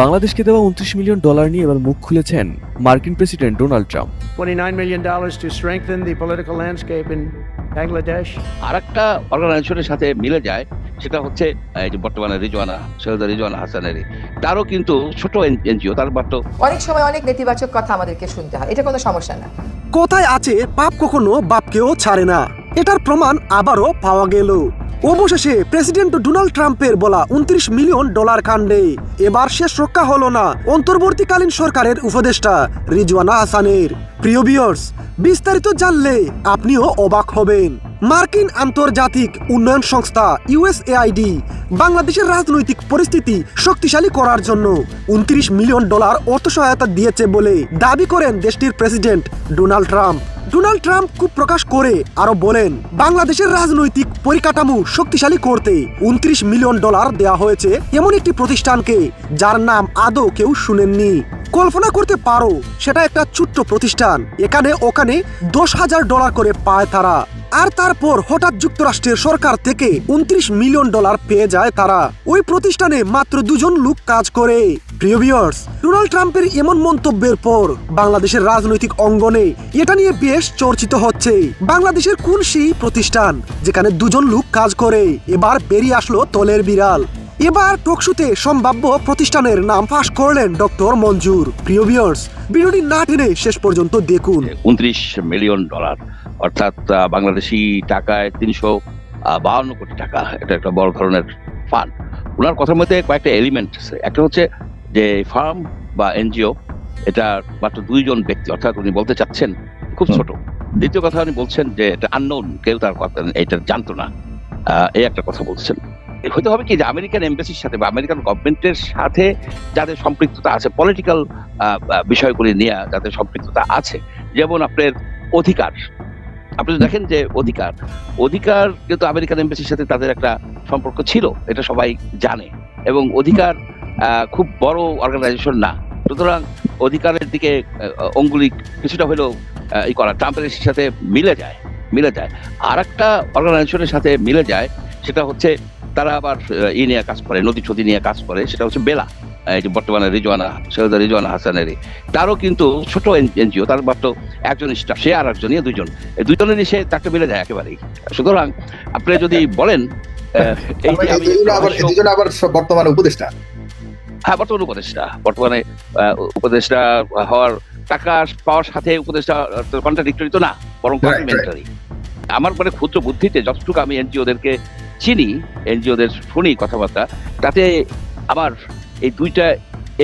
বাংলাদেশকে দেওয়া $29 মিলিয়ন নিয়ে এবার মুখ খুলেছেন মার্কিন president Donald Trump. $29 million to strengthen the political landscape in Bangladesh. আরেকটা অর্গানাইজেশনের সাথে মিলে যায়, সেটা হচ্ছে এই যে বর্তমানে সৈয়দা রিজওয়ানা হাসানেরই, তারও কিন্তু ছোট এনজিও, তার মাত্র অনেক সময় অনেক নেতিবাচক কথা আমাদেরকে শুনতে হয়, এটা কোনো সমস্যা না। কোথায় আছে পাপ কখনো বাপকেও ছাড়ে না, এটার প্রমাণ আবারও পাওয়া গেল। অবশেষে প্রেসিডেন্ট ডোনাল্ড ট্রাম্পের বলা $29 মিলিয়ন কাণ্ডে এবার শেষ রক্ষা হলো না অন্তর্বর্তীকালীন সরকারের উপদেষ্টা রিজওয়ানা হাসানের। প্রিয় ভিউয়ার্স, বিস্তারিত জানলে আপনিও অবাক হবেন। মার্কিন আন্তর্জাতিক উন্নয়ন সংস্থা ইউএসএআইডি বাংলাদেশের রাজনৈতিক পরিস্থিতি শক্তিশালী করার জন্য $29 মিলিয়ন অর্থ সহায়তা দিয়েছে বলে দাবি করেন দেশটির president Donald Trump. Donald Trump খুব প্রকাশ করে আরো বলেন, বাংলাদেশের রাজনৈতিক পরিকাঠামো শক্তিশালী করতে $29 মিলিয়ন দেওয়া হয়েছে এমন একটি প্রতিষ্ঠানকে যার নাম আদৌ কেউ শুনেননি। কল্পনা করতে পারো, সেটা একটা ছোট্ট প্রতিষ্ঠান, এখানে ওখানে $10,000 করে পায় তারা। আর তারপর হঠাৎ যুক্তরাষ্ট্রের সরকার থেকে $29 মিলিয়ন পেয়ে যায় তারা। ওই প্রতিষ্ঠানে মাত্র 2 জন লোক কাজ করে। প্রিয় ভিউয়ার্স, ডোনাল্ড ট্রাম্পের এমন মন্তব্যের পর বাংলাদেশের রাজনৈতিক অঙ্গনে এটা নিয়ে বেশ চর্চিত হচ্ছে। বাংলাদেশের কোন সেই প্রতিষ্ঠান যেখানে 2 জন লোক কাজ করে? এবার বেরিয়ে আসলো তলের বিড়াল। এবার টকশোতে সম্ভাব্য প্রতিষ্ঠানের নাম ফাঁস করলেন ডক্টর মঞ্জুর। প্রিয় ভিউয়ার্স, ভিডিওটি না টেনে শেষ পর্যন্ত দেখুন। $29 মিলিয়ন, অর্থাৎ বাংলাদেশি টাকায় 352 কোটি টাকা। এটা একটা বড় ধরনের ফান্ড। ওনার কথার মধ্যে কয়েকটা এলিমেন্ট আছে। একটা হচ্ছে যে ফার্ম বা এনজিও, এটা মাত্র 2 জন ব্যক্তি, অর্থাৎ উনি বলতে চাচ্ছেন খুব ছোট। দ্বিতীয় কথা উনি বলছেন যে এটা আননোন, কেউ তার কথা এটা জানতো না, এই একটা কথা বলছেন। হতে হবে কি যে আমেরিকান এমবাসির সাথে বা আমেরিকান গভর্নমেন্টের সাথে যাদের সম্পৃক্ততা আছে, পলিটিক্যাল বিষয়গুলি নিয়ে যাদের সম্পৃক্ততা আছে, যেমন আপনার অধিকার, আপনি দেখেন যে অধিকার কিন্তু আমেরিকান এমবাসির সাথে তাদের একটা সম্পর্ক ছিল, এটা সবাই জানে। এবং অধিকার খুব বড় অর্গানাইজেশন না, সুতরাং অধিকারের দিকে অঙ্গুলি কিছুটা হলেও ই করা ট্রাম্পের সাথে মিলে যায়। আর একটা অর্গানাইজেশনের সাথে মিলে যায়, সেটা হচ্ছে তারা আবার নিয়ে কাজ করে, নদী ছদি নিয়ে কাজ করে, সেটা হচ্ছে বেলা, এই যে বর্তমানে সৈয়দা রিজওয়ানা হাসানেরই, তারও কিন্তু ছোট এনজিও, তার মাত্র 1 জন স্টাফ, সে আর একজন, এই 2 জন, এই 2 জনের সে তাকে মিলে যায় একেবারেই। সুতরাং আপনি যদি বলেন বর্তমানে উপদেষ্টা, হ্যাঁ বর্তমানে উপদেষ্টা হওয়ার টাকা পাওয়ার সাথে উপদেষ্টা কন্ট্রাডিক্টরি তো না, বরং কমপ্লিমেন্টারি। আমার মানে ক্ষুদ্র বুদ্ধিতে যতটুকু আমি এনজিওদেরকে চিনি, এনজিওদের শুনি কথাবার্তা, তাতে আমার এই 2টা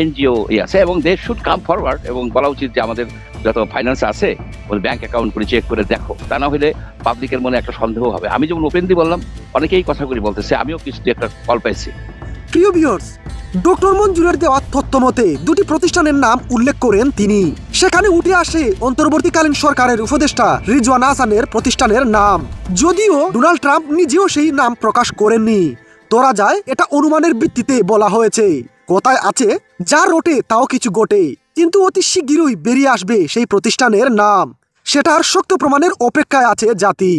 এনজিও আছে এবং দে শুড কাম ফরওয়ার্ড এবং বলা উচিত যে আমাদের যত ফাইন্যান্স আছে ওই ব্যাংক অ্যাকাউন্ট করে চেক করে দেখো, তা না হলে পাবলিকের মনে একটা সন্দেহ হবে। আমি যেমন ওপেনলি বললাম, অনেকেই কথাগুলি বলতেছে, আমিও কিছু একটা কল পাইছি। প্রিয় ভিউয়ার্স, ডক্টর মঞ্জুরের দেওয়া তথ্য মতে 2টি প্রতিষ্ঠানের নাম উল্লেখ করেন তিনি। সেখানে উঠে আসে অন্তর্বর্তীকালীন সরকারের উপদেষ্টা রিজওয়ানা হাসানের প্রতিষ্ঠানের নাম, যদিও ডোনাল্ড ট্রাম্প নিজেও সেই নাম প্রকাশ করেননি। ধরা যায় এটা অনুমানের ভিত্তিতে বলা হয়েছে। কোথায় আছে যা রটে তাও কিছু ঘটে, কিন্তু অতি শীঘ্রই বেরিয়ে আসবে সেই প্রতিষ্ঠানের নাম। সেটার শক্ত প্রমাণের অপেক্ষায় আছে জাতি।